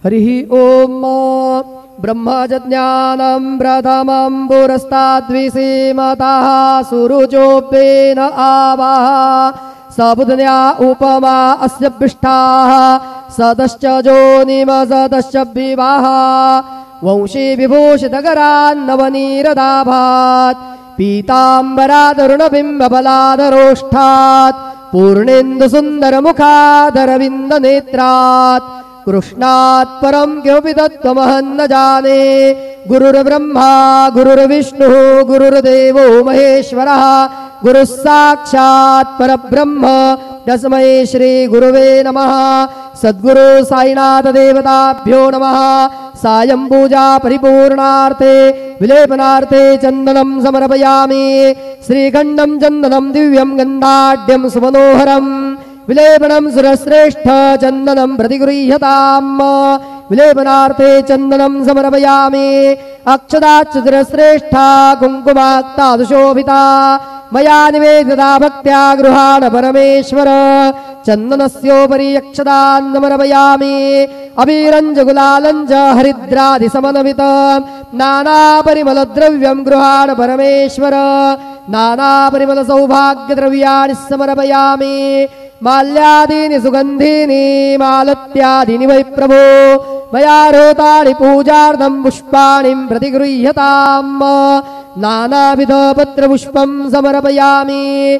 हरिः ओम ब्रह्मज्ञानं प्रथमं पुरस्ताद्विसीमतः सुरुचोपेन आवाह सबुधन्या उपमा अस्य पृष्ठाः सदश्च जोनिमसदश्च विवाह वंशी विभूषितकरान्नवनीरदाभात् पीताम्बरादरुणबिम्बबलाधरोष्ठात् पूर्णेन्दुसुन्दरमुखादरविन्दनेत्रात् कृष्णात् परं किमपि तत्त्वमहं न जाने गुरुर्ब्रह्मा गुरुर्विष्णुः गुरुर्देवो महेश्वरः गुरुः साक्षात् परब्रह्म तस्मै श्री गुरुवे नमः। सद्गुरु साईनाथ देवताभ्यो नमः। सायं पूजा परिपूर्णार्थे विलेपनार्थे चन्दनं समर्पयामि। श्रीखण्डं चन्दनं दिव्यं गन्धाढ्यं सुमनोहरं विलेपनं सुरश्रेष्ठ चन्दनं प्रतिगृह्यताम्। विलेपनार्थे चन्दनं समर्पयामि। अक्षदाच्युतश्रेष्ठा कुङ्कुमाक्तादुशोभिता मया निवेदिता भक्त्या गृहाण परमेश्वर। चन्दनस्योपरि अक्षदान् समर्पयामि। अबीरञ्च गुलालञ्च हरिद्रादिसमन्वित नानापरिमलद्रव्यं गृहाण परमेश्वर। नानापरिमलसौभाग्यद्रव्याणि समर्पयामि। माल्यादीनि सुगन्धीनि मालत्यादीनि वै प्रभो मया रोतानि पूजार्थं पुष्पाणि प्रतिगृह्यताम्। नानाविधपत्रपुष्पं समर्पयामि।